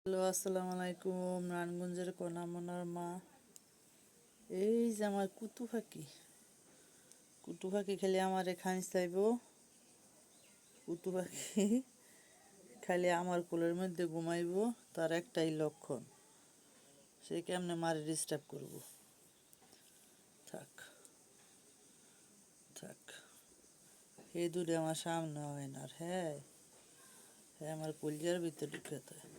Hello, আসসালামু আলাইকুম। নারায়ণগঞ্জের কণামনার মা। এই যে আমার কুতু পাখি খালি আমারে খাইস চাইব। কুতু পাখি খালি আমার কোলের মধ্যে ঘুমাইব। তার একটাই লক্ষণ, সে কেমনে মারে ডিস্টার্ব করব। থাক থাক, এই দূরে আমার সামনে হয় না। আর হ্যাঁ হ্যাঁ, আমার কলিজার ভিতরে ঢুকে থাকে।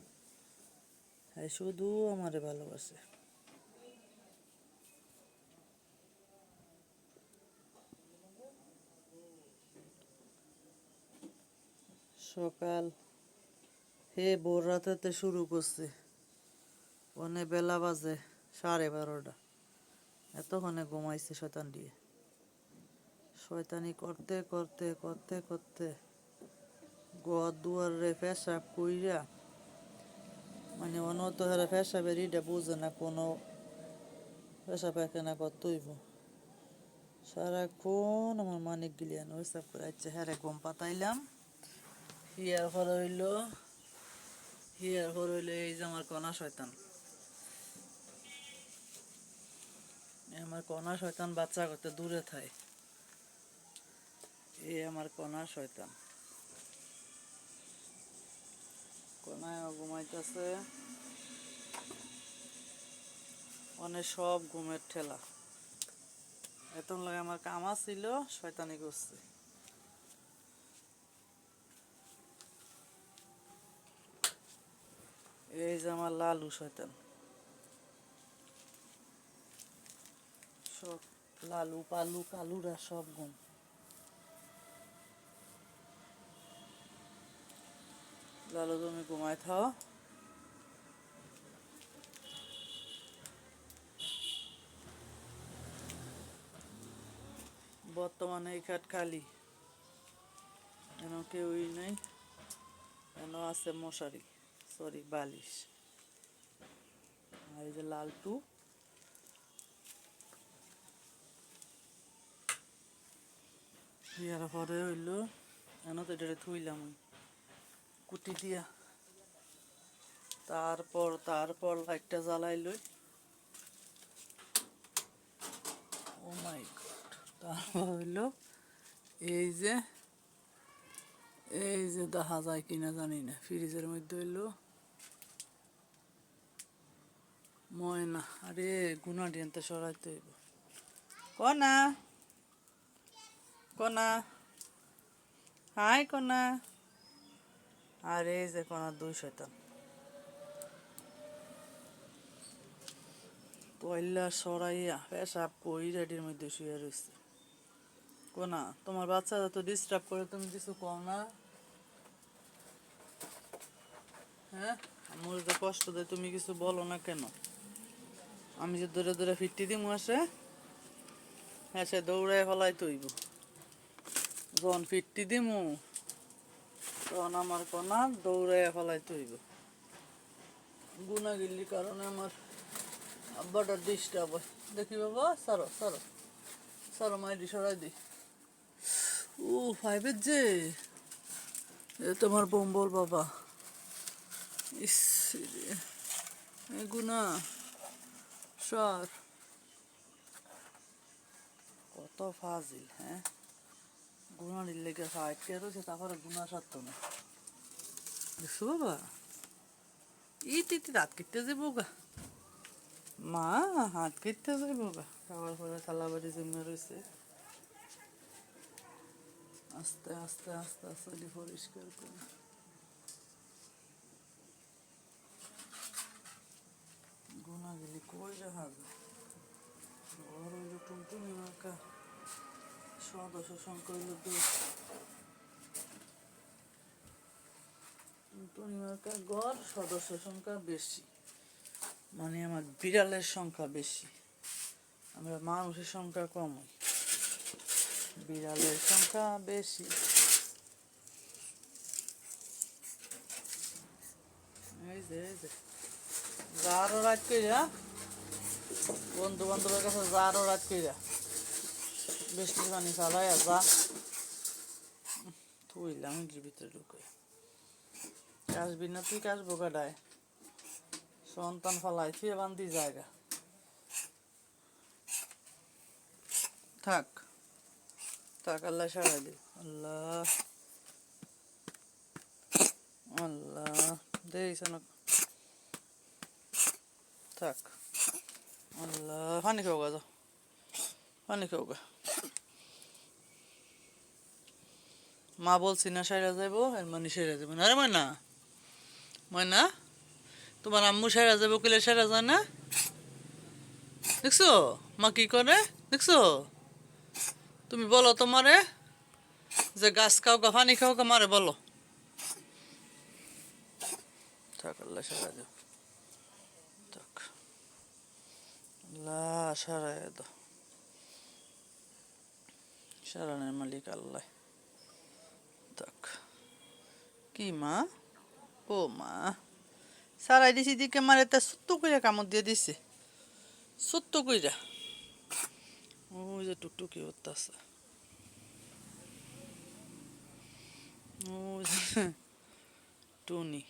হ্যাঁ, শুধু আমারে ভালোবাসে। সকাল ভোর রাতেতে শুরু করছে। বেলা বাজে 12:30। এতক্ষণে ঘুমাইছে শয়তান দিয়ে। শয়তানি করতে করতে করতে করতে ঘর দুয়ারে পেশাব কইরা, মানে অনত হারা পেশাবের ইটা বুঝে না, কোনো পেশা পায়খানা করতে হইব। সারাক্ষণ আমার মানিক গিলিয়ান ওইসব করে। আচ্ছা, হ্যাঁ ঘুম পাতাইলাম। হিয়ার পর হইলো এই যে আমার কণা শয়তান। আমার কণা শয়তান বাচ্চা করতে দূরে থাকে। এই আমার কণা শয়তান কণায় ঘুমাইতেছে। অনেক সব ঘুমের ঠেলা। এত লাগে আমার কামা ছিল, শয়তানি করছে। এই যে আমার লালু শয়তান। সব লালু পালু কালুরা সব ঘুম। লালু, তুমি ঘুমায় থাও। বর্তমানে এই খাট খালি, এন কেউই নেই। এন আছে মশারি, সরি বালিশ। আর এই যে লালটু। ইয়ার পরে হইলো এন তো এটা থুইলাম ওই কুটি দিয়া। তারপর লাইটটা জ্বালাই লই। ও মাই গড। তারপর হইলো এই যে দেখা যায় কিনা জানি না, ফ্রিজের মধ্যে হইলো ময়না। আরে গুনা ডিয়ানতে সরাইতে হইব। কনা কনা, হাই কনা। আর এই যে কনার দুই শয়তান পয়লা সরাইয়া পেশাব কই রেডির মধ্যে শুয়ে রয়েছে। কোনা, তোমার বাচ্চারা তো ডিস্টার্ব করে, তুমি কিছু কও না? হ্যাঁ, আমার যে কষ্ট দেয়, তুমি কিছু বলো না কেন? আমি যে দৌড়ে দৌড়ে ফিরতি দিমু আসে, হ্যাঁ সে দৌড়ায় ফলাই তৈব। যখন ফিরতি দিমু তখন আমার কনা দৌড়াইয়া ফলাই তৈব। গুনাগিল্লির কারণে আমার আব্বাটা ডিস্টার্ব হয়। দেখি বাবা, সারো সারো সারো, মাইরি সরাই দি। ও 5 যে এ তোমার বোম্বল বাবা। ইস রে, গুনা সর। কত ফাজিল, হ্যাঁ। গুনার লেগে ফাইটকে রয়েছে, তারপরে গুনা সারতো না। দেখছো বাবা, ইতি রাত কেটে যাবো গা। মা হাত কেটে যাবো গা। খাওয়ার পরে থালাবাড়ি জমে রয়েছে। আস্তে আস্তে আস্তে আস্তে পরিষ্কার করে গুনাগুলি কই রাখা যায়। ঘর হইলো টুনটুনি মার্কা, সদস্য সংখ্যা হইলো 2। টুনটুনি মার্কা ঘর, সদস্য সংখ্যা বেশি, মানে আমার বিড়ালের সংখ্যা বেশি। আমরা মানুষের সংখ্যা কম, বিড়ালের সংখ্যা বেশি। এই যে যারও রাত কইরা, বন্ধু বান্ধবের কাছে যারও রাত কইরা বৃষ্টির পানি চালাইয়া যা থুইলাম ভিতরে ঢুকে। কাশবি না তুই, কাশবো কাটায়। সন্তান ফালাই ফিরে বান্দি জায়গা থাক থাক, আল্লাহ সারাই দিই। আল্লাহ আল্লাহ দেইছ না, থাক। আল্লাহ পানি খাও গা, যাও পানি খাও গা। মা বলছি না সাইরা যাইব, এর মানে সেরা যাবো না। আরে ময়না, ময়না, তোমার আম্মু সেরা যাবো কিলে সেরা যায় না? দেখছো মা কি করে, দেখছো? তুমি বলো তোমারে যে গাছ খাও গা, পানি খাও গা, মারে বলো। থাক, আল্লাহ সারা দাও, থাক আল্লাহ সারাই দাও। সারানের মালিক আল্লাহ। থাক। কি মা? ও মা, সারাই দিছি দিকে মারে তা সুত্ত কইরা কামড় দিয়ে দিছে, সুত্ত কইরা। ওই যে টুকটুকি হতাছে, ওই যে টুনি।